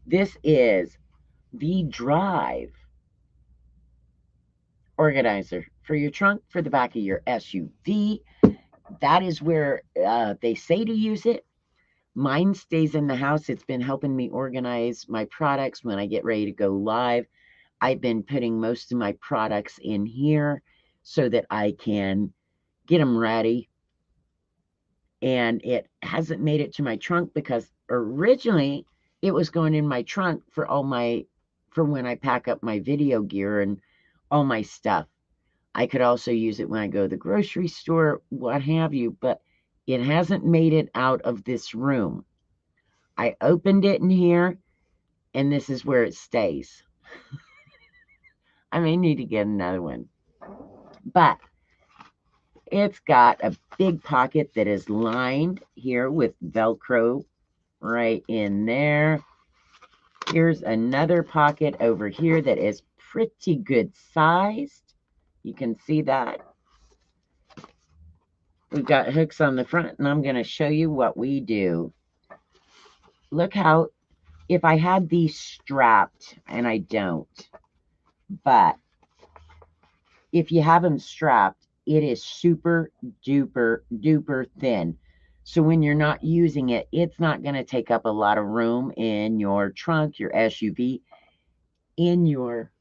This is the drive organizer for your trunk, for the back of your SUV. That is where they say to use it. Mine stays in the house. It's been helping me organize my products when I get ready to go live. I've been putting most of my products in here so that I can get them ready. And it hasn't made it to my trunk because originally it was going in my trunk for when I pack up my video gear and all my stuff. I could also use it when I go to the grocery store, what have you, but it hasn't made it out of this room. I opened it in here, and this is where it stays. I may need to get another one. But it's got a big pocket that is lined here with Velcro right in there. Here's another pocket over here that is pretty good sized. You can see that. We've got hooks on the front, and I'm going to show you what we do. Look how, if I had these strapped, and I don't, but if you have them strapped, it is super duper thin. So when you're not using it, it's not going to take up a lot of room in your trunk, your SUV, in your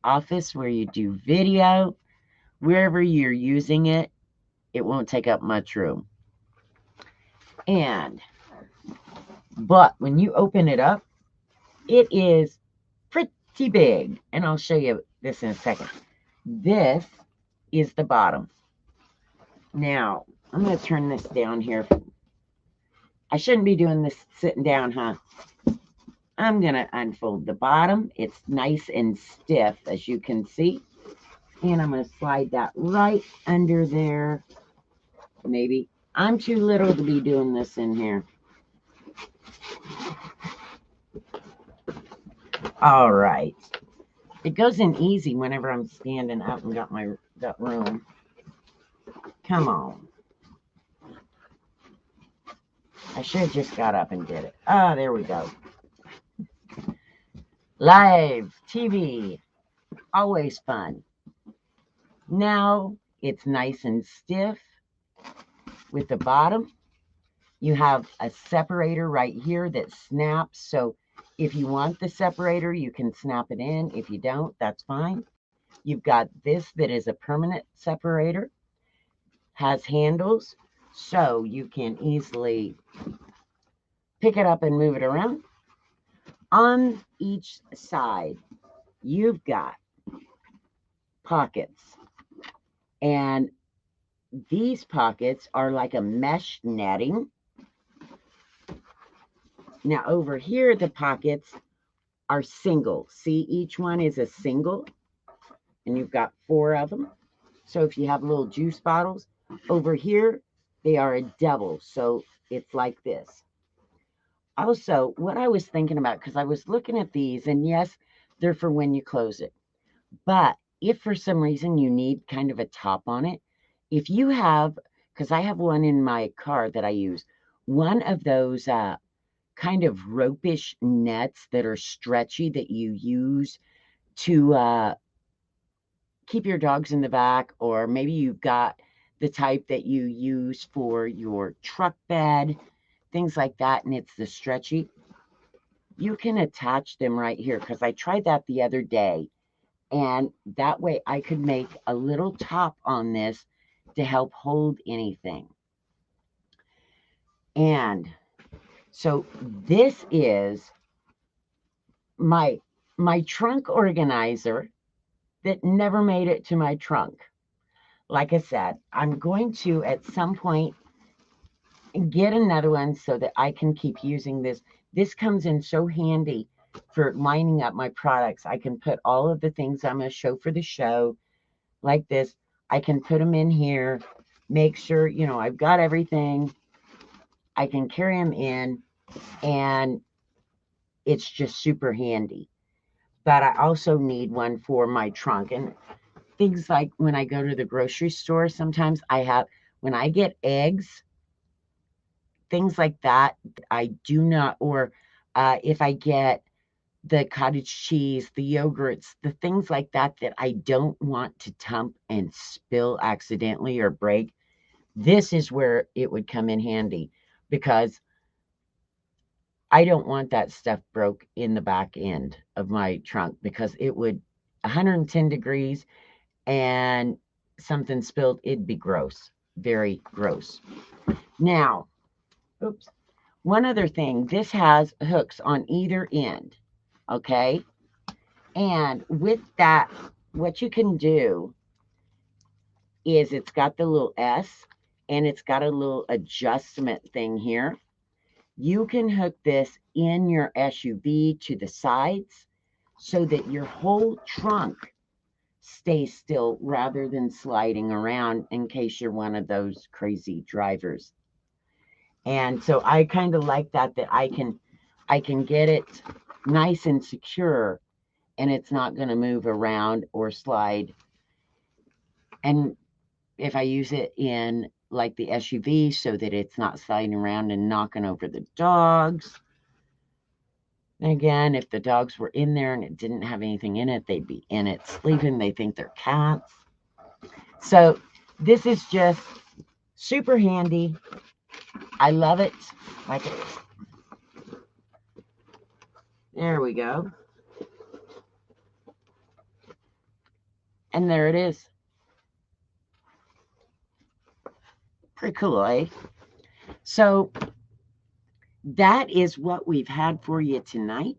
office where you do video, wherever you're using it, it won't take up much room. But when you open it up, it is pretty big. And I'll show you this in a second. This is the bottom. Now, I'm going to turn this down here. I shouldn't be doing this sitting down, huh? I'm going to unfold the bottom. It's nice and stiff, as you can see. And I'm going to slide that right under there. Maybe. I'm too little to be doing this in here. All right. It goes in easy whenever I'm standing up and got room. Come on. I should have just got up and did it. Ah, there we go. Live TV. Always fun. Now it's nice and stiff with the bottom. You have a separator right here that snaps. So if you want the separator, you can snap it in. If you don't, that's fine. You've got this that is a permanent separator. Has handles, so you can easily pick it up and move it around. On each side, you've got pockets. And these pockets are like a mesh netting. Now over here, the pockets are single. See, each one is a single. And you've got 4 of them. So if you have little juice bottles, over here, they are a double. So it's like this. Also, what I was thinking about, because I was looking at these, and yes, they're for when you close it. But if for some reason you need kind of a top on it, if you have, because I have one in my car that I use, one of those kind of ropish nets that are stretchy that you use to keep your dogs in the back, or maybe you've got the type that you use for your truck bed, things like that, and it's the stretchy. You can attach them right here, because I tried that the other day, and that way I could make a little top on this to help hold anything. And so this is my trunk organizer that never made it to my trunk. Like I said, I'm going to at some point get another one so that I can keep using this. This comes in so handy for lining up my products. I can put all of the things I'm going to show for the show like this. I can put them in here, make sure, I've got everything. I can carry them in, and it's just super handy. But I also need one for my trunk. And things like when I go to the grocery store, sometimes when I get eggs, things like that, I do not, or if I get the cottage cheese, the yogurts, the things like that that I don't want to dump and spill accidentally or break. This is where it would come in handy because I don't want that stuff broke in the back end of my trunk because it would 110 degrees and something spilled, it'd be gross, very gross. Now, oops, one other thing, this has hooks on either end, okay? And with that, what you can do is it's got the little S and it's got a little adjustment thing here. You can hook this in your SUV to the sides so that your whole trunk stays still rather than sliding around in case you're one of those crazy drivers. And so I kind of like that I can get it nice and secure and it's not going to move around or slide. And if I use it in like the SUV so that it's not sliding around and knocking over the dogs. And again, if the dogs were in there and it didn't have anything in it, they'd be in it sleeping. They think they're cats. So this is just super handy. I love it. Like it. There we go. And there it is. Pretty cool, eh? So that is what we've had for you tonight.